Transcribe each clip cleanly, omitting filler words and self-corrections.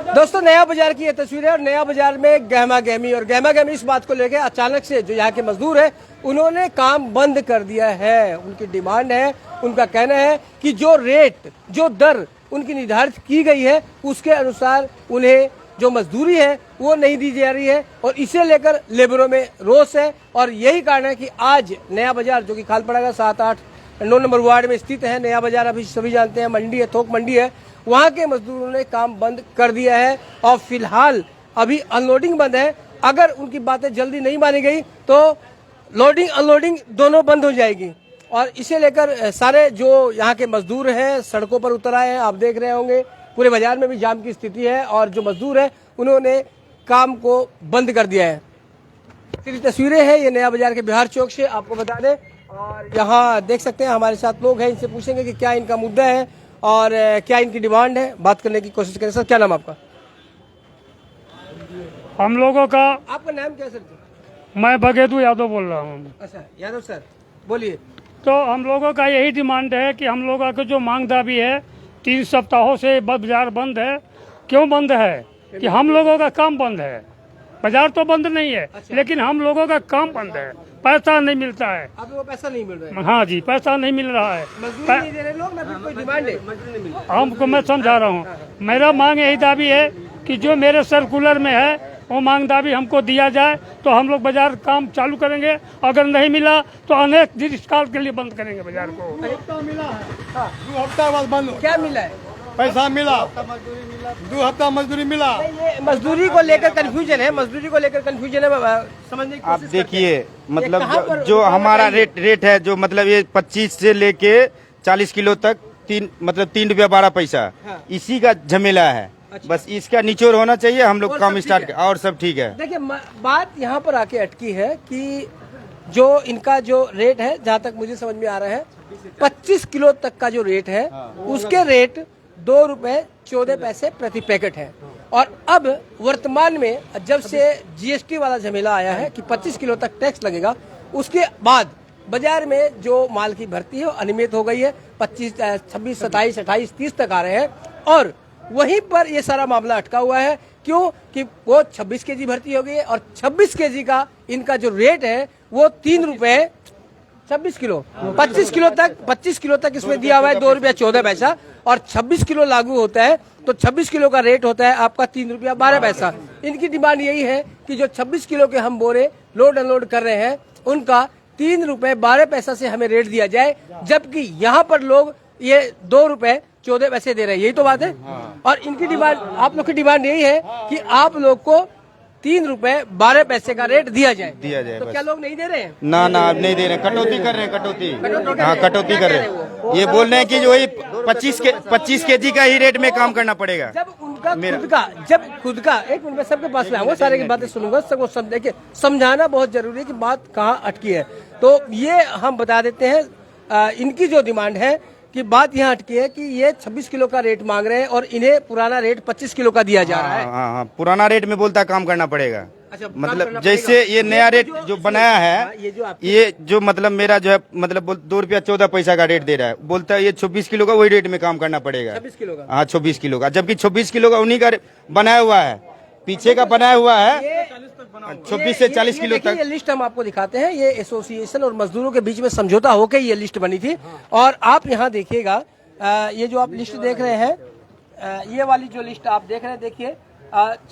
दोस्तों, नया बाजार की ये तस्वीर है और नया बाजार में गहमा गहमी और गहमा गहमी इस बात को लेकर अचानक से जो यहाँ के मजदूर है उन्होंने काम बंद कर दिया है। उनकी डिमांड है, उनका कहना है कि जो रेट, जो दर उनकी निर्धारित की गई है उसके अनुसार उन्हें जो मजदूरी है वो नहीं दी जा रही है और इसे लेकर लेबरों में रोष है। और यही कारण है कि आज नया बाजार जो कि खालपाड़ा का 7, 8, 9 नंबर वार्ड में स्थित है, नया बाजार अभी सभी जानते हैं मंडी है, थोक मंडी है, वहाँ के मजदूरों ने काम बंद कर दिया है और फिलहाल अभी अनलोडिंग बंद है। अगर उनकी बातें जल्दी नहीं मानी गई तो लोडिंग अनलोडिंग दोनों बंद हो जाएगी और इसे लेकर सारे जो यहाँ के मजदूर हैं सड़कों पर उतर आए हैं। आप देख रहे होंगे पूरे बाजार में भी जाम की स्थिति है और जो मजदूर है उन्होंने काम को बंद कर दिया है। तेरी तस्वीरें हैं ये नया बाजार के बिहार चौक से, आपको बता दें। और यहाँ देख सकते हैं हमारे साथ लोग हैं, इनसे पूछेंगे कि क्या इनका मुद्दा है और क्या इनकी डिमांड है, बात करने की कोशिश करें। सर, क्या नाम आपका? हम लोगों का, आपका नाम क्या सर? मैं बघेदू यादव बोल रहा हूँ। अच्छा, यादव सर, बोलिए। तो हम लोगों का यही डिमांड है कि हम लोगों का जो मांग दाबी है 3 सप्ताहों से बाजार बंद है। क्यों बंद है? कि हम लोगों का काम बंद है। बाजार तो बंद नहीं है, लेकिन हम लोगों का काम बंद है, पैसा नहीं मिलता है। आप लोगों को पैसा नहीं मिल रहा है? हाँ जी, पैसा नहीं मिल रहा है। मजदूरी नहीं दे रहे लोग, ना फिर कोई डिमांड है? हमको मैं समझा रहा हूँ, मेरा मांग यही दाबी है कि जो मेरे सर्कुलर में है वो मांग दाबी हमको दिया जाए तो हम लोग बाजार काम चालू करेंगे। अगर नहीं मिला तो अनेक दीर्घकाल के लिए बंद करेंगे बाजार को। मिला है 2 हफ्ता बाद बंद। क्या मिला है? पैसा मिला, 2 हफ्ता मजदूरी मिला। ये मजदूरी को लेकर कंफ्यूजन है, मजदूरी को लेकर कंफ्यूजन है, समझने की आप कोशिश करते हैं। देखिए, मतलब कहाँ पर जो होगा हमारा बताइए। रेट है, जो मतलब ये 25 से लेके 40 किलो तक 3 रुपया 12 पैसा, हाँ। इसी का झमेला है। अच्छा। बस इसका निचोड़ होना चाहिए, हम लोग और काम सब स्टार्ट ठीक है। और सब ठीक है। देखिए, बात यहाँ पर आके अटकी है कि जो इनका जो रेट है, जहाँ तक मुझे समझ में आ रहा है 25 किलो तक का जो रेट है उसके रेट 2 रुपए 14 पैसे प्रति पैकेट है। और अब वर्तमान में जब से जीएसटी वाला झमेला आया है कि 25 किलो तक टैक्स लगेगा, उसके बाद बाजार में जो माल की भर्ती है वो अनियमित हो गई है। 25, 26, 27, 28, 30 तक आ रहे हैं और वहीं पर ये सारा मामला अटका हुआ है। क्यों? कि वो 26 केजी भर्ती हो गई है और 26 केजी का इनका जो रेट है वो 3 रुपए 26 किलो 25 किलो तक इसमें दिया हुआ है 2 रुपया 14 पैसा और 26 किलो लागू होता है तो 26 किलो का रेट होता है आपका 3 रुपया 12 पैसा। इनकी डिमांड यही है कि जो 26 किलो के हम बोरे लोड अनलोड कर रहे हैं उनका 3 रुपए 12 पैसा से हमें रेट दिया जाए, जबकि यहाँ पर लोग ये 2 रुपए 14 पैसे दे रहे हैं। यही तो बात है। और इनकी डिमांड, आप लोग की डिमांड यही है कि आप लोग को 3 रुपए 12 पैसे का रेट दिया जाए। तो बस। क्या लोग नहीं दे रहे हैं? ना आप नहीं दे रहे, कटौती कर रहे हैं, कटौती। हाँ, कटौती कर रहे हैं। ये वो? बोल रहे हैं कि जो वही 25 केजी का ही रेट में काम करना पड़ेगा। जब उनका खुद का एक मिनट में सबके पास लाऊंगा, सारे की बातें सुनूंगा, सबको देखिए समझाना बहुत जरूरी है कि बात कहाँ अटकी है। तो ये हम बता देते हैं इनकी जो डिमांड है कि बात यहाँ अटकी है कि ये 26 किलो का रेट मांग रहे हैं और इन्हें पुराना रेट 25 किलो का दिया जा रहा है। हाँ, पुराना रेट में बोलता काम करना पड़ेगा। अच्छा, काम मतलब करना जैसे पड़ेगा। ये नया रेट जो बनाया है, ये जो मतलब मेरा जो है मतलब 2 रुपया 14 पैसा का रेट दे रहा है, बोलता है ये 26 किलो का वही रेट में काम करना पड़ेगा। 26 किलो का? हाँ, 26 किलो का, जबकि 26 किलो का उन्हीं का बनाया हुआ है, पीछे का बनाया हुआ है 26 से 40 किलो तक। ये लिस्ट हम आपको दिखाते हैं, ये एसोसिएशन और मजदूरों के बीच में समझौता होकर ये लिस्ट बनी थी। और आप यहाँ देखिएगा, ये जो आप लिस्ट देख रहे हैं, ये वाली जो लिस्ट आप देख रहे हैं, देखिए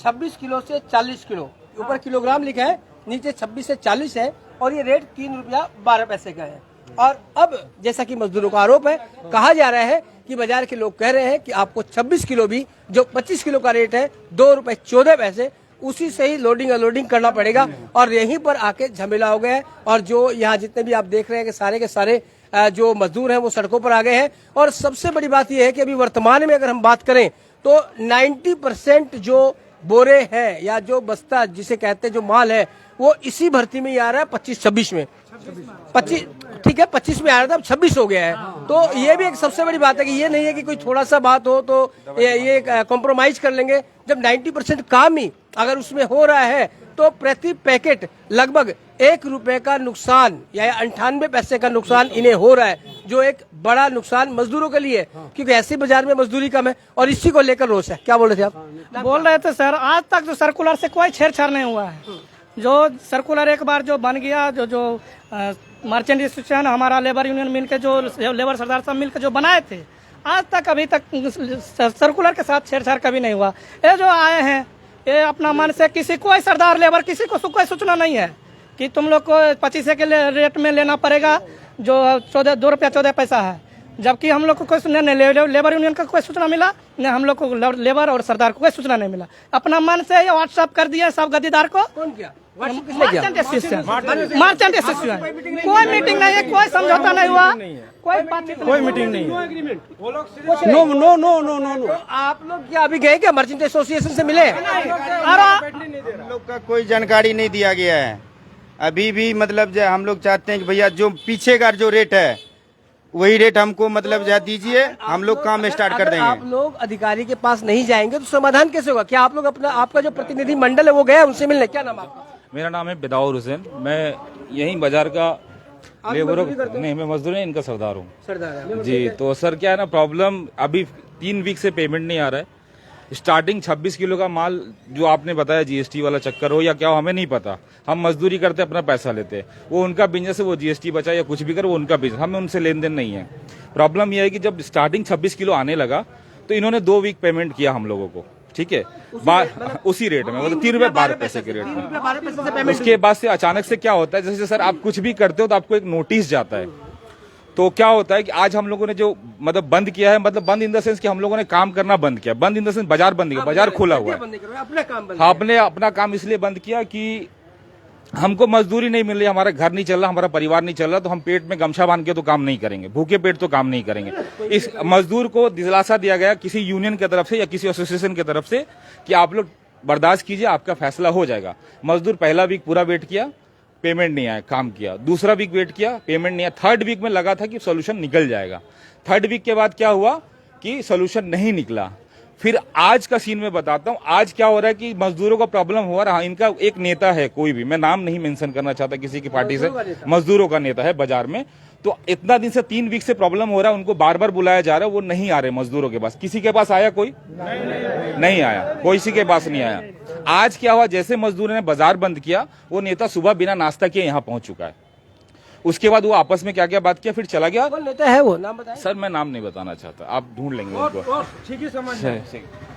26 किलो से 40 किलो, ऊपर किलोग्राम लिखा है, नीचे 26 से 40 है और ये रेट 3 रुपया 12 पैसे का है। और अब जैसा कि मजदूरों का आरोप है, कहा जा रहा है कि बाजार के लोग कह रहे हैं कि आपको 26 किलो भी, जो 25 किलो का रेट है 2 रुपए 14 पैसे, उसी से ही लोडिंग अनलोडिंग करना पड़ेगा। और यहीं पर आके झमेला हो गया है। और जो यहाँ जितने भी आप देख रहे हैं कि सारे के सारे जो मजदूर हैं वो सड़कों पर आ गए हैं। और सबसे बड़ी बात यह है कि अभी वर्तमान में अगर हम बात करें तो 90% जो बोरे हैं या जो बस्ता जिसे कहते हैं जो माल है वो इसी भर्ती में ही आ रहा है 25-26 में। 25 ठीक है, 25 में आ रहा था, अब 26 हो गया है। तो ये भी एक सबसे बड़ी बात है कि ये नहीं है कि कोई थोड़ा सा बात हो तो ये कॉम्प्रोमाइज कर लेंगे। जब 90% काम ही अगर उसमें हो रहा है तो प्रति पैकेट लगभग 1 रुपए का नुकसान या 98 पैसे का नुकसान इन्हें हो रहा है, जो एक बड़ा नुकसान मजदूरों के लिए, क्योंकि ऐसे बाजार में मजदूरी कम है और इसी को लेकर रोष है। क्या बोल रहे थे आप? बोल रहे थे सर, आज तक जो सर्कुलर से कोई छेड़छाड़ नहीं हुआ है। जो सर्कुलर एक बार जो बन गया, जो मर्चेंट एसोसिएशन हमारा लेबर यूनियन मिलकर, जो लेबर सरदार सब मिलकर जो बनाए थे, आज तक अभी तक सर्कुलर के साथ छेड़छाड़ कभी नहीं हुआ। ये जो आए हैं ये अपना मन से, किसी कोई सरदार लेबर किसी को कोई सूचना नहीं है कि तुम लोग को 25 के रेट में लेना पड़ेगा, जो 2 रुपया 14 पैसा है, जबकि हम लोग को कोई सूचना नहीं, लेबर यूनियन का कोई सूचना मिला नहीं, हम लोग को लेबर और सरदार को कोई सूचना नहीं मिला। अपना मन से व्हाट्सएप कर दिया सब गद्दीदार को। कौन किया? मर्चेंट एसोसिएशन कोई मीटिंग नहीं है, कोई समझौता नहीं हुआ, कोई मीटिंग नहीं है। No no no no no no. आप लोग क्या अभी गए क्या मर्चेंट एसोसिएशन से मिले? हम लोग का कोई जानकारी नहीं दिया गया है अभी भी। मतलब जो हम लोग चाहते हैं कि भैया जो पीछे का जो रेट है वही रेट हमको मतलब जो दीजिए, हम लोग काम स्टार्ट कर देंगे। आप लोग अधिकारी के पास नहीं जाएंगे तो समाधान कैसे होगा? क्या आप लोग अपना, आपका जो प्रतिनिधि मंडल है वो गया उनसे मिलने? क्या नाम आपका? मेरा नाम है बिदाउर हुसैन, मैं यहीं बाजार का लेबरों नहीं, मैं मजदूर नहीं, इनका सरदार हूँ। सरदार जी, तो सर क्या है ना प्रॉब्लम, अभी 3 वीक से पेमेंट नहीं आ रहा है। स्टार्टिंग 26 किलो का माल जो आपने बताया जीएसटी वाला चक्कर हो या क्या हो हमें नहीं पता, हम मजदूरी करते अपना पैसा लेते हैं, वो उनका बिजनेस है, वो जीएसटी बचा या कुछ भी कर वो उनका बिजनेस, हमें उनसे लेन देन नहीं है। प्रॉब्लम यह है कि जब स्टार्टिंग 26 किलो आने लगा तो इन्होंने 2 वीक पेमेंट किया हम लोगों को, ठीक है, उसी रेट में, मतलब 3 रुपए 12 पैसे के रेट में। उसके बाद से अचानक से क्या होता है, जैसे सर आप कुछ भी करते हो तो आपको एक नोटिस जाता है, तो क्या होता है कि आज हम लोगों ने जो मतलब बंद किया है, मतलब बंद इन द सेंस कि हम लोगों ने काम करना बंद किया, बंद इन द सेंस बाजार बंद किया, बाजार खुला हुआ है, आपने अपना काम इसलिए बंद किया कि हमको मजदूरी नहीं मिल रही, हमारा घर नहीं चल रहा, हमारा परिवार नहीं चल रहा, तो हम पेट में गमछा बांध के तो काम नहीं करेंगे, भूखे पेट तो काम नहीं करेंगे। इस मजदूर को दिलासा दिया गया किसी यूनियन की तरफ से या किसी एसोसिएशन की तरफ से कि आप लोग बर्दाश्त कीजिए, आपका फैसला हो जाएगा। मजदूर पहला वीक पूरा वेट किया, पेमेंट नहीं आया, काम किया, दूसरा वीक वेट किया, पेमेंट नहीं आया, थर्ड वीक में लगा था कि सोल्यूशन निकल जाएगा। थर्ड वीक के बाद क्या हुआ कि सोल्यूशन नहीं निकला। फिर आज का सीन में बताता हूं, आज क्या हो रहा है कि मजदूरों को प्रॉब्लम हुआ रहा। इनका एक नेता है, कोई भी, मैं नाम नहीं मेंशन करना चाहता किसी की पार्टी से, मजदूरों का नेता है बाजार में, तो इतना दिन से 3 वीक से प्रॉब्लम हो रहा है, उनको बार बार बुलाया जा रहा है, वो नहीं आ रहे मजदूरों के पास। किसी के पास आया कोई? नहीं आया, कोई किसी के पास नहीं आया। आज क्या हुआ, जैसे मजदूरों ने बाजार बंद किया, वो नेता सुबह बिना नाश्ता किए यहाँ पहुंच चुका है। उसके बाद वो आपस में क्या क्या बात किया, फिर चला गया। कौन नेता है वो, नाम बताएं? सर मैं नाम नहीं बताना चाहता, आप ढूंढ लेंगे उनको। ठीक ही समझ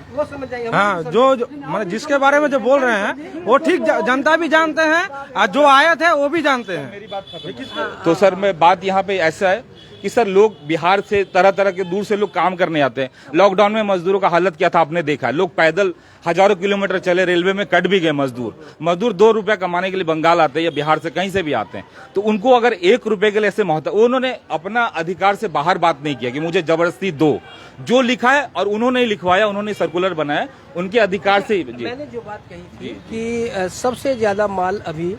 वो समझ जाएंगे। हाँ, जो मतलब जिसके बारे में जो बोल रहे हैं वो ठीक जनता भी जानते हैं और जो आए थे वो भी जानते हैं। तो सर मैं बात यहाँ पे ऐसा है कि सर लोग बिहार से तरह तरह के दूर से लोग काम करने आते हैं। लॉकडाउन में मजदूरों का हालत क्या था आपने देखा है, लोग पैदल हजारों किलोमीटर चले, रेलवे में कट भी गए मजदूर 2 रुपया कमाने के लिए बंगाल आते हैं या बिहार से कहीं से भी आते हैं, तो उनको अगर 1 रुपए के लिए ऐसे उन्होंने अपना अधिकार से बाहर बात नहीं किया कि मुझे जबरदस्ती दो, जो लिखा है और उन्होंने लिखवाया, उन्होंने सर्कुलर बनाया, उनके अधिकार से। मैंने जो बात कही थी कि सबसे ज्यादा माल अभी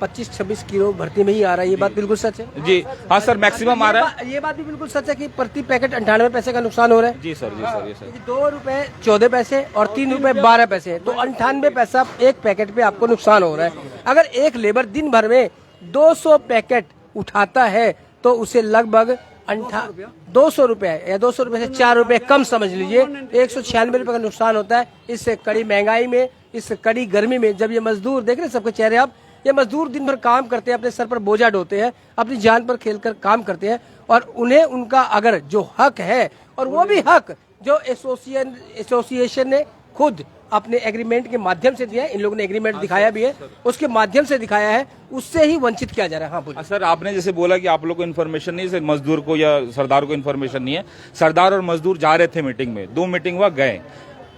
25-26 किलो भर्ती में ही आ रहा है, ये बात बिल्कुल सच है? जी हाँ सर, मैक्सिमम आ रहा है। ये बात भी बिल्कुल सच है कि प्रति पैकेट 98 पैसे का नुकसान हो रहा है। जी सर, जी सर, जी सर। 2 रुपए 14 पैसे और 3 रुपए 12 पैसे, तो 98 पैसा एक पैकेट पे आपको नुकसान हो रहा है। अगर एक लेबर दिन भर में 200 पैकेट उठाता है तो उसे लगभग 200 रुपए या 200 रुपए से 4 रुपए कम समझ लीजिए, 196 रुपए का नुकसान होता है। इससे कड़ी महंगाई में, इस कड़ी गर्मी में, जब ये मजदूर देख रहे सबके चेहरे आप, ये मजदूर दिन भर काम करते हैं, अपने सर पर बोझा ढोते हैं, अपनी जान पर खेलकर काम करते हैं, और उन्हें उनका अगर जो हक है, और वो भी हक जो एसोसिएशन ने खुद अपने एग्रीमेंट के माध्यम से दिया है, इन लोगों ने एग्रीमेंट दिखाया भी है, उसके माध्यम से दिखाया है, उससे ही वंचित किया जा रहा है। हाँ बोलिए सर, आपने जैसे बोला कि आप लोग को इन्फॉर्मेशन नहीं है, मजदूर को या सरदार को इन्फॉर्मेशन नहीं है। सरदार और मजदूर जा रहे थे मीटिंग में, 2 मीटिंग हुआ, गए।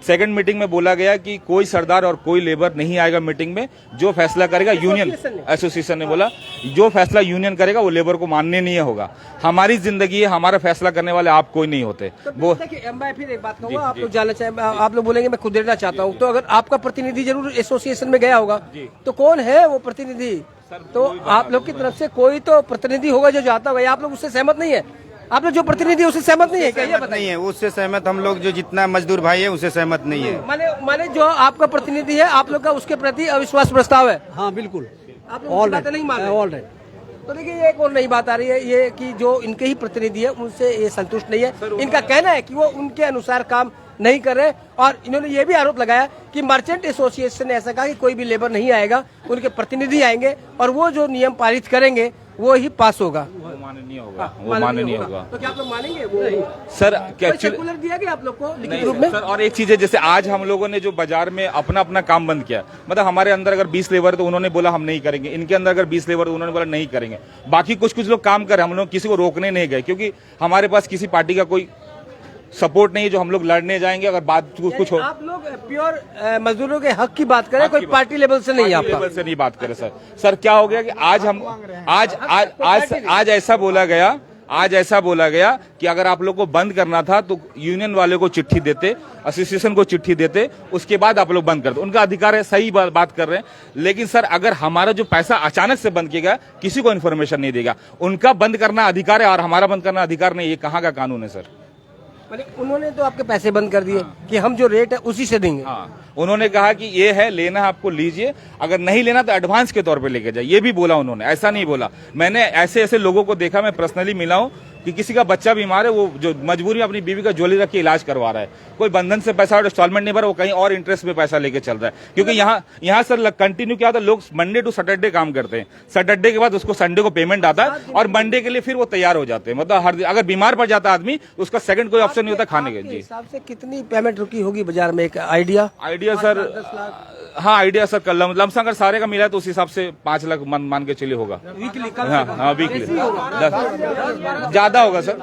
सेकंड मीटिंग में बोला गया कि कोई सरदार और कोई लेबर नहीं आएगा मीटिंग में, जो फैसला करेगा यूनियन, एसोसिएशन ने बोला जो फैसला यूनियन करेगा वो लेबर को मानने नहीं होगा। हमारी जिंदगी है, हमारा फैसला करने वाले आप कोई नहीं होते। वो मैं फिर एक बात कहूँगा, आप लोग जानना चाहें, आप लोग बोलेंगे मैं खुद देना चाहता हूँ, तो अगर आपका प्रतिनिधि जरूर एसोसिएशन में गया होगा, तो कौन है वो प्रतिनिधि? तो आप लोग की तरफ से कोई तो प्रतिनिधि होगा जो जाता होगा, आप लोग उससे सहमत नहीं है? आप लोग जो प्रतिनिधि उससे सहमत नहीं है क्या? ये नहीं है, उससे सहमत हम लोग जो जितना मजदूर भाई है उससे सहमत नहीं है। माने जो आपका प्रतिनिधि है आप लोग का उसके प्रति अविश्वास प्रस्ताव है। हाँ बिल्कुल, आप लोग उसकी बातें नहीं मान रहे। All right. तो देखिए ये एक और नई बात आ रही है ये कि जो इनके ही प्रतिनिधि है उनसे ये संतुष्ट नहीं है। इनका कहना है कि वो उनके अनुसार काम नहीं कर रहे और इन्होंने ये भी आरोप लगाया कि मर्चेंट एसोसिएशन ने ऐसा कहा कि कोई भी लेबर नहीं आएगा, उनके प्रतिनिधि आएंगे और वो जो नियम पारित करेंगे वो ही पास होगा। वो माननीय होगा, वो माननीय होगा। तो क्या आप लोग मानेंगे वो? सर क्या सर्कुलर दिया गया आप लोग को लिखित रूप में? सर और एक चीज है, जैसे आज हम लोगों ने जो बाजार में अपना अपना काम बंद किया, मतलब हमारे अंदर अगर 20 लेबर तो उन्होंने बोला हम नहीं करेंगे, इनके अंदर अगर 20 लेबर तो उन्होंने बोला नहीं करेंगे। बाकी कुछ लोग काम कर रहे हैं, हम लोग किसी को रोकने नहीं गए क्योंकि हमारे पास किसी पार्टी का कोई सपोर्ट नहीं है जो हम लोग लड़ने जाएंगे अगर बात कुछ हो। आप लोग प्योर मजदूरों के हक की बात करें, कोई पार्टी लेवल से नहीं, आपका लेवल से नहीं बात करें सर। सर क्या हो गया कि आज हम आज ऐसा बोला गया कि अगर आप लोग को बंद करना था तो यूनियन वाले को चिट्ठी देते, एसोसिएशन को चिट्ठी देते, उसके बाद आप लोग बंद करते। उनका अधिकार है, सही बात कर रहे हैं। लेकिन सर अगर हमारा जो पैसा अचानक से बंद किया गया, किसी को इन्फॉर्मेशन नहीं देगा, उनका बंद करना अधिकार है और हमारा बंद करना अधिकार नहीं। ये कहाँ का कानून है सर? उन्होंने तो आपके पैसे बंद कर दिए कि हम जो रेट है उसी से देंगे। हाँ, उन्होंने कहा कि ये है, लेना है आपको लीजिए, अगर नहीं लेना तो एडवांस के तौर पे लेके जाए, ये भी बोला उन्होंने। ऐसा नहीं बोला। मैंने ऐसे लोगों को देखा, मैं पर्सनली मिला हूँ कि किसी का बच्चा बीमार है, वो जो मजबूरी में अपनी बीवी का ज्वेलरी रख के इलाज करवा रहा है, कोई बंधन से पैसा और इंस्टॉलमेंट नहीं भरा, वो कहीं और इंटरेस्ट में पैसा लेके चल रहा है। क्योंकि यहाँ सर कंटिन्यू क्या होता है, लोग मंडे टू सैटरडे काम करते हैं, सैटरडे के बाद उसको संडे को पेमेंट आता है और मंडे के लिए फिर वो तैयार हो जाते हैं। मतलब अगर बीमार पड़ जाता आदमी तो उसका सेकंड कोई ऑप्शन नहीं होता खाने के। जी, हिसाब से कितनी पेमेंट रुकी होगी बाजार में? एक आइडिया सर, हाँ आइडिया सर, कल लमसम अगर सारे का मिला है तो उस हिसाब से 5 लाख मान के चलिए होगा। वीकली? हाँ वीकली ज्यादा होगा सर।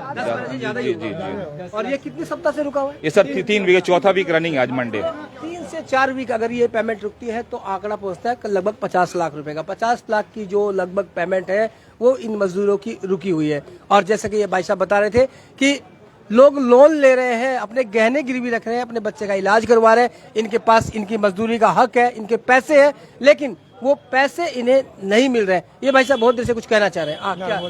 जी। और ये कितने सप्ताह से रुका हुआ है? ये सर 3 वीक, चौथा वीक रनिंग है आज मंडे। 3 से 4 वीक अगर ये पेमेंट रुकती है तो आंकड़ा पहुंचता है लगभग 50 लाख रुपए का। 50 लाख की जो लगभग पेमेंट है वो इन मजदूरों की रुकी हुई है। और जैसे कि ये भाई साहब बता रहे थे कि लोग लोन ले रहे हैं, अपने गहने गिरवी रख रहे हैं, अपने बच्चे का इलाज करवा रहे हैं, इनके पास इनकी मजदूरी का हक है, इनके पैसे हैं, लेकिन वो पैसे इन्हें नहीं मिल रहे हैं। ये भाई साहब बहुत देर से कुछ कहना चाह रहे हैं। क्या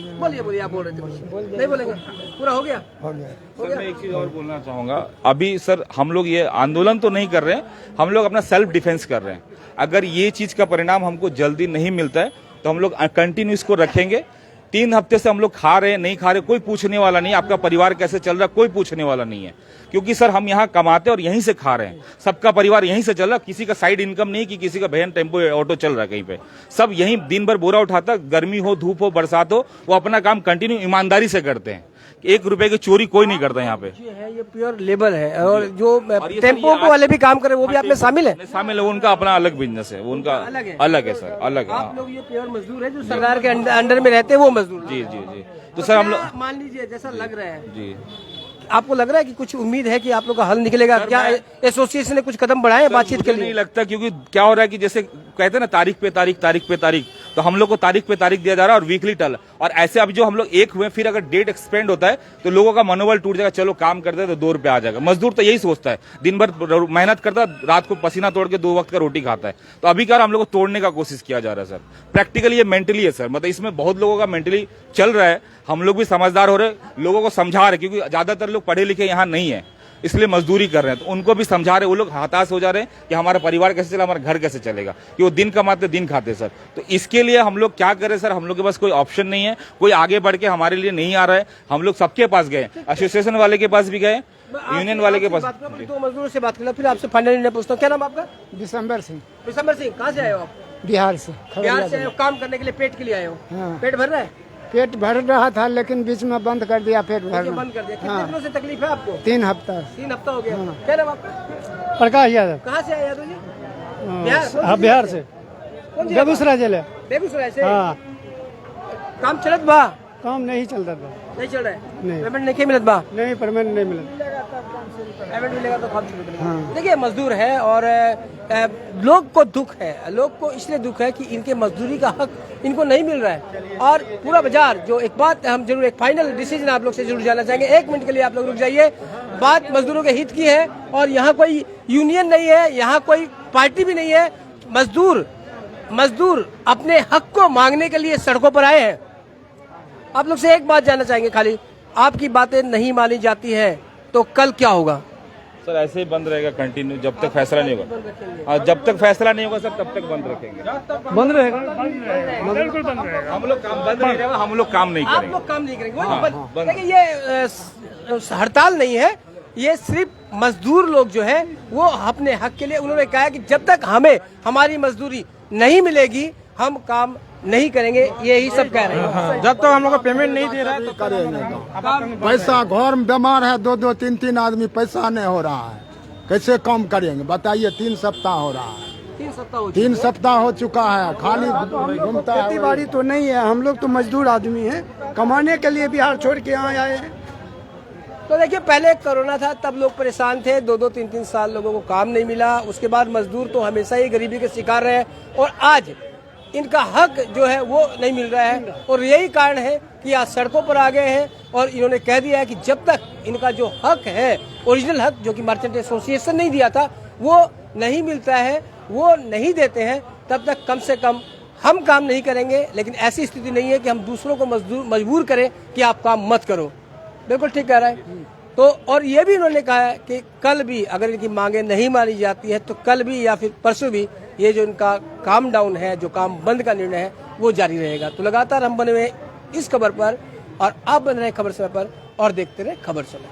बोलिए, आप बोल रहे थे, नहीं बोलेंगे? पूरा हो गया। सर मैं एक चीज और बोलना चाहूंगा। अभी सर हम लोग ये आंदोलन तो नहीं कर रहे हैं, हम लोग अपना सेल्फ डिफेंस कर रहे हैं। अगर ये चीज का परिणाम हमको जल्दी नहीं मिलता है तो हम लोग कंटिन्यू इसको रखेंगे। 3 हफ्ते से हम लोग खा रहे हैं, नहीं खा रहे, कोई पूछने वाला नहीं। आपका परिवार कैसे चल रहा है, कोई पूछने वाला नहीं है। क्योंकि सर हम यहाँ कमाते और यहीं से खा रहे हैं, सबका परिवार यहीं से चल रहा है। किसी का साइड इनकम नहीं कि किसी का बहन टेम्पो ऑटो चल रहा है कहीं पे। सब यहीं दिन भर बोरा उठाता, गर्मी हो, धूप हो, बरसात हो, वो अपना काम कंटिन्यू ईमानदारी से करते हैं। 1 रुपए की चोरी कोई नहीं करता यहाँ पे। ये प्योर लेबर है। और जो टेम्पो वाले भी काम करे वो भी आप में शामिल है? शामिल है, उनका अपना अलग बिजनेस है, वो उनका अलग है सर, अलग है। आप लोग ये प्योर मजदूर है जो सरकार के अंडर में रहते हैं, वो मजदूर? जी। तो सर हम लोग मान लीजिए जैसा लग रहा है जी, आपको लग रहा है कि कुछ उम्मीद है कि आप लोग का हल निकलेगा? क्या एसोसिएशन ने कुछ कदम बढ़ाए बातचीत के लिए? नहीं लगता, क्योंकि क्या हो रहा है कि जैसे कहते हैं ना तारीख पे तारीख, तो हम लोग को तारीख पे तारीख दिया जा रहा है और वीकली टल। और ऐसे अब जो हम लोग एक हुए, फिर अगर डेट एक्सपेंड होता है तो लोगों का मनोबल टूट जाएगा। चलो काम करते हैं तो 2 रुपए आ जाएगा। मजदूर तो यही सोचता है, दिन भर मेहनत करता है, रात को पसीना तोड़ के 2 वक्त का रोटी खाता है। तो अभी क्या हम लोग को तोड़ने का कोशिश किया जा रहा है सर। प्रैक्टिकली ये मेंटली है सर, मतलब इसमें बहुत लोगों का मेंटली चल रहा है। हम लोग भी समझदार हो रहे, लोगों को समझा रहे, क्योंकि ज्यादातर लोग पढ़े लिखे यहाँ नहीं है, इसलिए मजदूरी कर रहे हैं। तो उनको भी समझा रहे, वो लोग हताश हो जा रहे हैं कि हमारा परिवार कैसे चला, हमारा घर कैसे चलेगा, कि वो दिन कमाते दिन खाते सर। तो इसके लिए हम लोग क्या करें सर, हम लोग के पास कोई ऑप्शन नहीं है, कोई आगे बढ़ के हमारे लिए नहीं आ रहा है। हम लोग सबके पास गए, एसोसिएशन वाले के पास भी गए, यूनियन वाले के पास। 2 मजदूरों से बात कर, फिर आपसे फाइनली मैं पूछता हूँ, क्या नाम आपका? दिसंबर सिंह। दिसंबर सिंह, कहाँ से आए हो आप? बिहार से। बिहार से आए हो, काम करने के लिए, पेट के लिए आए हो? पेट भर रहा है? पेट भर रहा था लेकिन बीच में बंद कर दिया, पेट भरना बंद कर दिया। कितने दिनों से तकलीफ है आपको? 3 हफ्ता। 3 हफ्ता हो गया। क्या नाम आपका? प्रकाश यादव। कहाँ से आए यादव जी? बिहार से, कौन जिला? बेगूसराय जिले। बेगूसराय से? हाँ। काम चलत बा? काम नहीं चलता था। नहीं चल रहा है? नहीं। पेमेंट नहीं मिलत बा? नहीं, परमानेंट नहीं मिला। पेमेंट मिलेगा तो काम शुरू करेंगे। देखिए मजदूर है और लोग को दुख है, लोग को इसलिए दुख है कि इनके मजदूरी का हक इनको नहीं मिल रहा है। और पूरा बाजार जो, एक बात हम जरूर, एक फाइनल डिसीजन आप लोग से जरूर जानना चाहेंगे। 1 मिनट के लिए आप लोग रुक जाइए। बात मजदूरों के हित की है और यहाँ कोई यूनियन नहीं है, यहाँ कोई पार्टी भी नहीं है। मजदूर अपने हक को मांगने के लिए सड़कों पर आए हैं। आप लोग से एक बात जानना चाहेंगे खाली, आपकी बातें नहीं मानी जाती है तो कल क्या होगा? सर ऐसे ही बंद रहेगा कंटिन्यू जब तक फैसला नहीं होगा। हाँ, जब तक फैसला नहीं होगा सर तब तक बंद रखेंगे। बंद रहेगा, बिल्कुल बंद रहेगा। हम लोग काम बंद नहीं रहेगा, हम लोग काम नहीं आप करेंगे। लोग काम नहीं करेंगे। हाँ, बंद। देखिए ये हड़ताल नहीं है, ये सिर्फ मजदूर लोग जो है वो अपने हक के लिए उन्होंने कहा है कि जब तक हमें हमारी मजदूरी नहीं मिलेगी हम काम नहीं करेंगे, यही सब कह रहे हैं। जब तक हम लोग को पेमेंट नहीं दे रहा है करेंगे पैसा घर में बीमार है, 2-2 3-3 आदमी, पैसा नहीं हो रहा है, कैसे काम करेंगे बताइए। 3 सप्ताह हो रहा है, 3 सप्ताह हो चुका है, खाली घूमता है। खेती बाड़ी तो नहीं है, हम लोग तो मजदूर आदमी हैं, कमाने के लिए बिहार छोड़ के यहाँ आए हैं। तो देखिए पहले कोरोना था तब लोग परेशान थे, 2-2 3-3 साल लोगों को काम नहीं मिला। उसके बाद मजदूर तो हमेशा ही गरीबी के शिकार रहे और आज इनका हक जो है वो नहीं मिल रहा है और यही कारण है कि आज सड़कों पर आ गए हैं और इन्होंने कह दिया है कि जब तक इनका जो हक है, ओरिजिनल हक जो कि मर्चेंट एसोसिएशन नहीं दिया था, वो नहीं मिलता है, वो नहीं देते हैं, तब तक कम से कम हम काम नहीं करेंगे। लेकिन ऐसी स्थिति नहीं है कि हम दूसरों को मजबूर करें कि आप काम मत करो। बिल्कुल ठीक कह रहा है। तो और ये भी उन्होंने कहा है कि कल भी अगर इनकी मांगे नहीं मानी जाती है तो कल भी या फिर परसों भी ये जो इनका काम डाउन है, जो काम बंद का निर्णय है, वो जारी रहेगा। तो लगातार हम बने हुए इस खबर पर और आप बन रहे खबर समय पर और देखते रहे खबर समय।